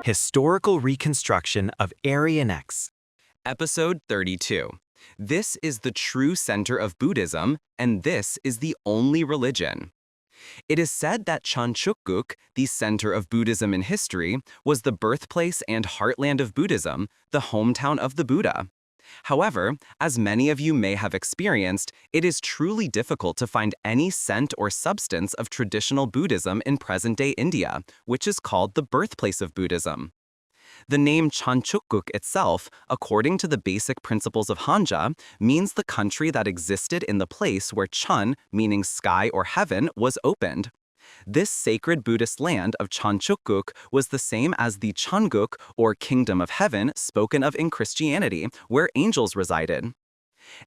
Historical Reconstruction of Annyeong. Episode 32. This is the true center of Buddhism, and this is the only religion. It is said that Cheon Chuk Guk, the center of Buddhism in history, was the birthplace and heartland of Buddhism, the hometown of the Buddha. However, as many of you may have experienced, it is truly difficult to find any scent or substance of traditional Buddhism in present-day India, which is called the birthplace of Buddhism. The name Cheon Chuk Guk itself, according to the basic principles of Hanja, means the country that existed in the place where Cheon, meaning sky or heaven, was opened. This sacred Buddhist land of Cheon Chuk Guk was the same as the Cheonguk, or Kingdom of Heaven, spoken of in Christianity, where angels resided.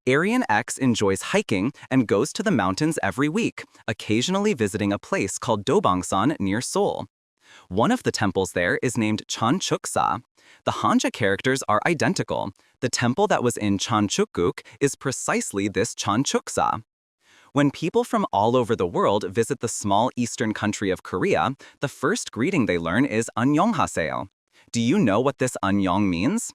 Aryan X enjoys hiking and goes to the mountains every week, occasionally visiting a place called Dobongsan near Seoul. One of the temples there is named Cheon Chuk Sa. The Hanja characters are identical. The temple that was in Cheon Chuk Guk is precisely this Cheon Chuk Sa. When people from all over the world visit the small eastern country of Korea, the first greeting they learn is Annyeong. Do you know what this Annyeong means?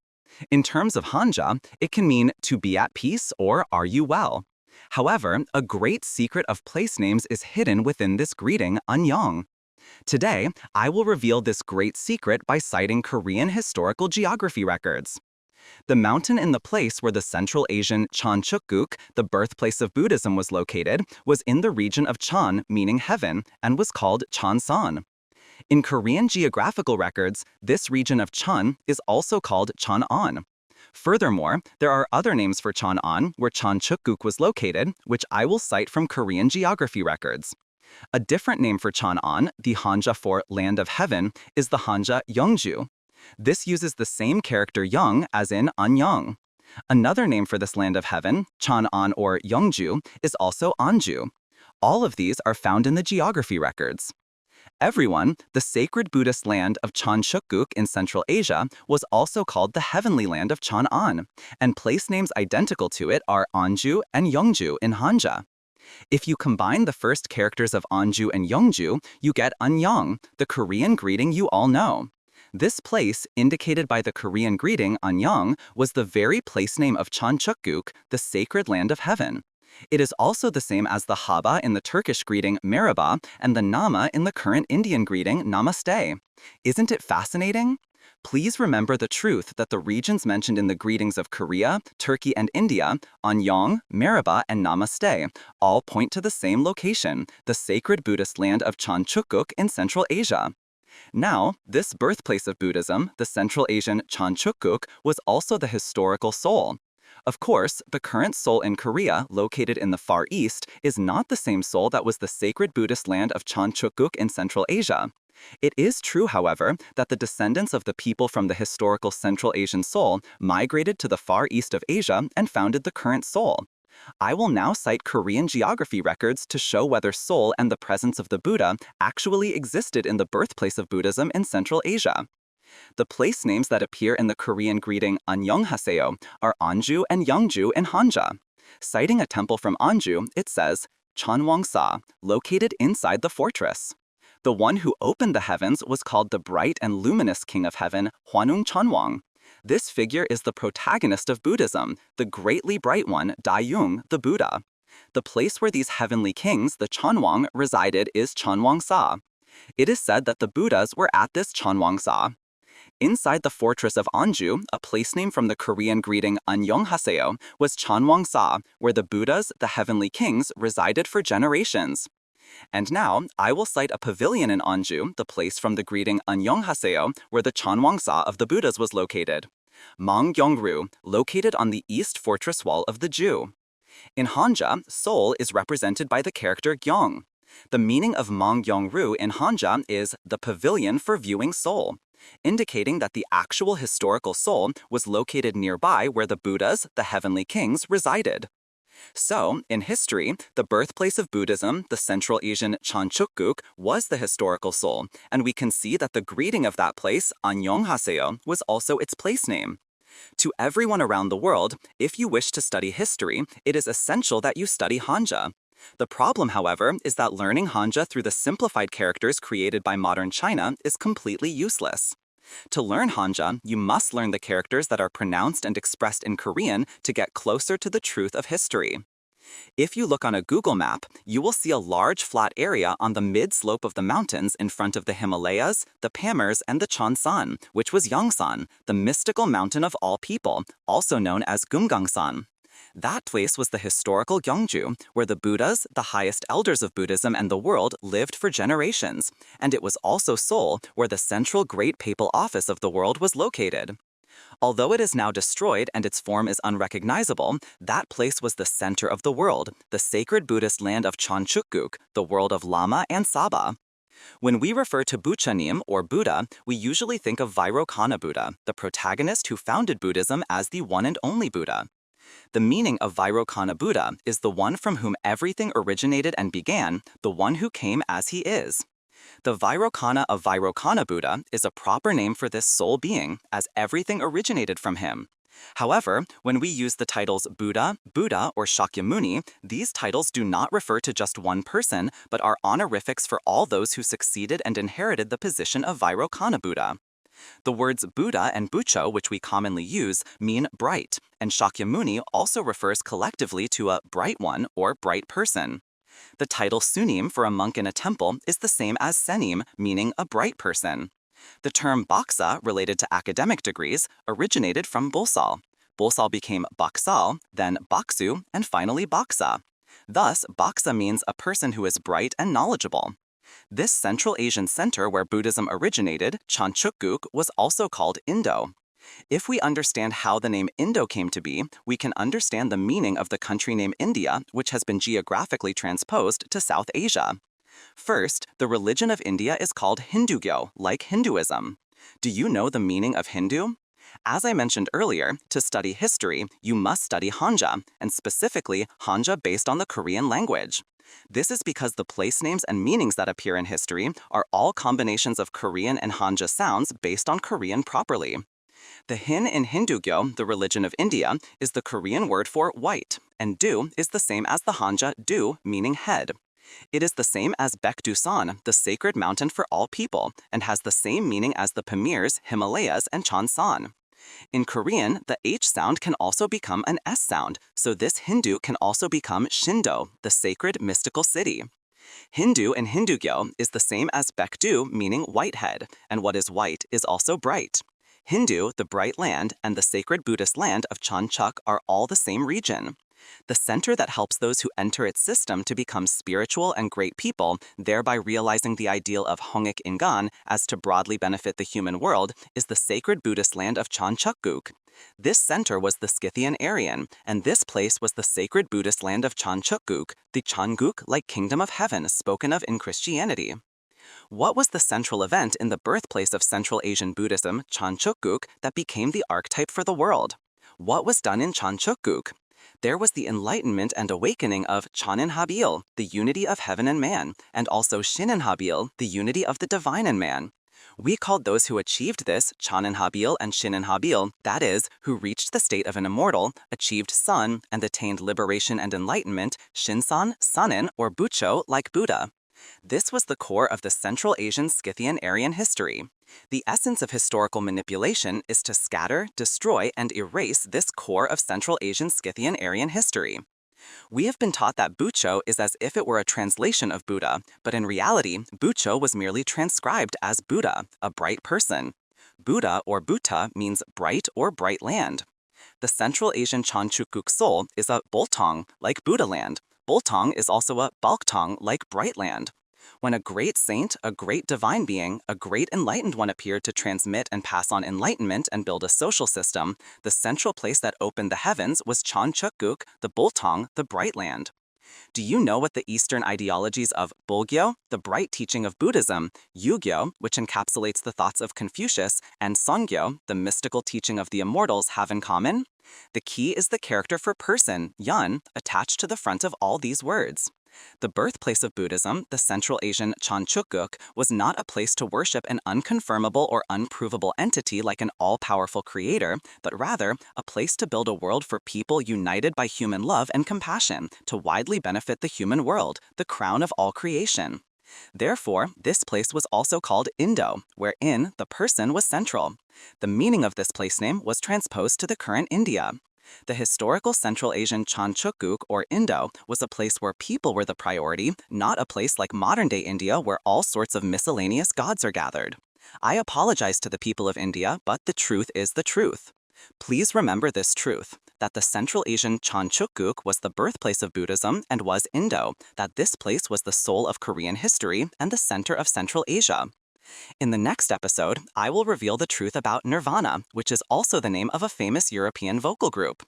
In terms of Hanja, it can mean to be at peace or are you well. However, a great secret of place names is hidden within this greeting, Annyeong. Today, I will reveal this great secret by citing Korean historical geography records. The mountain in the place where the Central Asian Cheon Chuk Guk, the birthplace of Buddhism, was located, was in the region of Cheon, meaning heaven, and was called Cheonsan. In Korean geographical records, this region of Cheon is also called Cheonan. Furthermore, there are other names for Cheonan where Cheon Chuk Guk was located, which I will cite from Korean geography records. A different name for Cheonan, the Hanja for Land of Heaven, is the Hanja Yeongju. This uses the same character Yeong as in Annyeong. Another name for this land of heaven, Cheonan or Yeongju, is also Anju. All of these are found in the geography records. Everyone, the sacred Buddhist land of Cheon Chuk Guk in Central Asia, was also called the heavenly land of Cheonan, and place names identical to it are Anju and Yeongju in Hanja. If you combine the first characters of Anju and Yeongju, you get Annyeong, the Korean greeting you all know. This place, indicated by the Korean greeting Annyeong, was the very place name of Cheon Chuk Guk, the sacred land of heaven. It is also the same as the Haba in the Turkish greeting Merhaba and the Nama in the current Indian greeting Namaste. Isn't it fascinating? Please remember the truth that the regions mentioned in the greetings of Korea, Turkey, and India, Annyeong, Merhaba, and Namaste, all point to the same location, the sacred Buddhist land of Cheon Chuk Guk in Central Asia. Now, this birthplace of Buddhism, the Central Asian Cheon Chuk Guk, was also the historical Seoul. Of course, the current Seoul in Korea, located in the Far East, is not the same Seoul that was the sacred Buddhist land of Cheon Chuk Guk in Central Asia. It is true, however, that the descendants of the people from the historical Central Asian Seoul migrated to the Far East of Asia and founded the current Seoul. I will now cite Korean geography records to show whether Seoul and the presence of the Buddha actually existed in the birthplace of Buddhism in Central Asia. The place names that appear in the Korean greeting Annyeonghaseyo are Anju and Yeongju in Hanja. Citing a temple from Anju, it says, Cheonwangsa, located inside the fortress. The one who opened the heavens was called the bright and luminous king of heaven, Hwanung Cheonwang. This figure is the protagonist of Buddhism, the greatly bright one, Dayung, the Buddha. The place where these heavenly kings, the Cheonwang, resided is Cheonwangsa. It is said that the Buddhas were at this Cheonwangsa. Inside the fortress of Anju, a place name from the Korean greeting Annyeonghaseyo, was Cheonwangsa, where the Buddhas, the heavenly kings, resided for generations. And now, I will cite a pavilion in Anju, the place from the greeting Annyeonghaseyo, where the Cheonwangsa of the Buddhas was located. Manggyeongru, located on the east fortress wall of the Jew. In Hanja, Seoul is represented by the character Gyeong. The meaning of Manggyeongru in Hanja is the pavilion for viewing Seoul, indicating that the actual historical Seoul was located nearby where the Buddhas, the heavenly kings, resided. So, in history, the birthplace of Buddhism, the Central Asian Cheon Chuk Guk, was the historical Seoul, and we can see that the greeting of that place, Annyeong haseyo, was also its place name. To everyone around the world, if you wish to study history, it is essential that you study Hanja. The problem, however, is that learning Hanja through the simplified characters created by modern China is completely useless. To learn Hanja, you must learn the characters that are pronounced and expressed in Korean to get closer to the truth of history. If you look on a Google map, you will see a large flat area on the mid-slope of the mountains in front of the Himalayas, the Pamirs, and the Cheonsan, which was Yongsan, the mystical mountain of all people, also known as Gumgangsan. That place was the historical Gyeongju, where the Buddhas, the highest elders of Buddhism and the world, lived for generations, and it was also Seoul, where the central Great Papal Office of the world was located. Although it is now destroyed and its form is unrecognizable, that place was the center of the world, the sacred Buddhist land of Cheon Chuk Guk, the world of Lama and Saba. When we refer to Buchanim, or Buddha, we usually think of Vairocana Buddha, the protagonist who founded Buddhism as the one and only Buddha. The meaning of Vairocana Buddha is the one from whom everything originated and began, the one who came as he is. The Vairocana of Vairocana Buddha is a proper name for this soul being, as everything originated from him. However, when we use the titles Buddha, Buddha, or Shakyamuni, these titles do not refer to just one person, but are honorifics for all those who succeeded and inherited the position of Vairocana Buddha. The words Buddha and Bucho, which we commonly use, mean bright, and Shakyamuni also refers collectively to a bright one or bright person. The title Sunim for a monk in a temple is the same as Senim, meaning a bright person. The term Baksa, related to academic degrees, originated from Bolsal. Bolsal became Baksal, then Baksu, and finally Baksa. Thus, Baksa means a person who is bright and knowledgeable. This Central Asian center where Buddhism originated, Cheon Chuk Guk, was also called Indo. If we understand how the name Indo came to be, we can understand the meaning of the country name India, which has been geographically transposed to South Asia. First, the religion of India is called Hindugyo, like Hinduism. Do you know the meaning of Hindu? As I mentioned earlier, to study history, you must study Hanja, and specifically Hanja based on the Korean language. This is because the place names and meanings that appear in history are all combinations of Korean and Hanja sounds based on Korean properly. The Hin in Hindugyo, the religion of India, is the Korean word for white, and Du is the same as the Hanja Du, meaning head. It is the same as Baekdusan, the sacred mountain for all people, and has the same meaning as the Pamirs, Himalayas, and Cheonsan. In Korean, the H sound can also become an S sound, so this Hindu can also become Shindo, the sacred mystical city. Hindu in Hindugyo is the same as Baekdu, meaning whitehead, and what is white is also bright. Hindu, the bright land, and the sacred Buddhist land of Cheon Chuk are all the same region. The center that helps those who enter its system to become spiritual and great people, thereby realizing the ideal of Hongik Ingan as to broadly benefit the human world, is the sacred Buddhist land of Cheon Chuk Guk. This center was the Scythian Aryan, and this place was the sacred Buddhist land of Cheon Chuk Guk, the Cheonguk like kingdom of heaven spoken of in Christianity. What was the central event in the birthplace of Central Asian Buddhism, Cheon Chuk Guk, that became the archetype for the world? What was done in Cheon Chuk Guk? There was the enlightenment and awakening of Chonin Habil, the unity of heaven and man, and also Shinin Habil, the unity of the divine and man. We called those who achieved this Chonin Habil and Shinin Habil, that is, who reached the state of an immortal, achieved sun, and attained liberation and enlightenment, Shinsan, Sanin, or Bucho, like Buddha. This was the core of the Central Asian Scythian Aryan history. The essence of historical manipulation is to scatter, destroy, and erase this core of Central Asian Scythian Aryan history. We have been taught that Bucho is as if it were a translation of Buddha, but in reality, Bucho was merely transcribed as Buddha, a bright person. Buddha or Buddha means bright or bright land. The Central Asian Cheon Chuk Guk Seoul is a Boltong, like Buddha land. Boltong is also a Balktong, like bright land. When a great saint, a great divine being, a great enlightened one appeared to transmit and pass on enlightenment and build a social system, the central place that opened the heavens was Cheon Chuk Guk, the Boltong, the bright land. Do you know what the Eastern ideologies of Bulgyo, the bright teaching of Buddhism, Yugyo, which encapsulates the thoughts of Confucius, and Songyo, the mystical teaching of the immortals, have in common? The key is the character for person, yun, attached to the front of all these words. The birthplace of Buddhism, the Central Asian Cheon Chuk Guk, was not a place to worship an unconfirmable or unprovable entity like an all-powerful creator, but rather a place to build a world for people united by human love and compassion to widely benefit the human world, the crown of all creation. Therefore, this place was also called Indo, wherein the person was central. The meaning of this place name was transposed to the current India. The historical Central Asian Cheon Chuk Guk, or Indo, was a place where people were the priority, not a place like modern-day India where all sorts of miscellaneous gods are gathered. I apologize to the people of India, but the truth is the truth. Please remember this truth, that the Central Asian Cheon Chuk Guk was the birthplace of Buddhism and was Indo, that this place was the soul of Korean history and the center of Central Asia. In the next episode, I will reveal the truth about Nirvana, which is also the name of a famous European vocal group.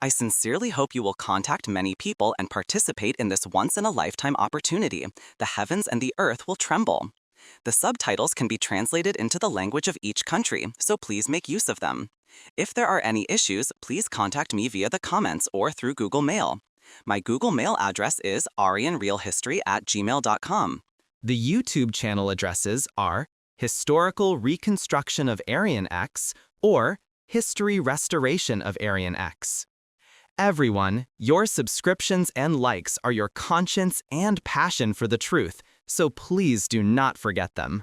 I sincerely hope you will contact many people and participate in this once-in-a-lifetime opportunity. The heavens and the earth will tremble. The subtitles can be translated into the language of each country, so please make use of them. If there are any issues, please contact me via the comments or through Google Mail. My Google Mail address is aryanrealhistory@gmail.com. The YouTube channel addresses are Historical Reconstruction of Aryan X or History Restoration of Aryan X. Everyone, your subscriptions and likes are your conscience and passion for the truth, so please do not forget them.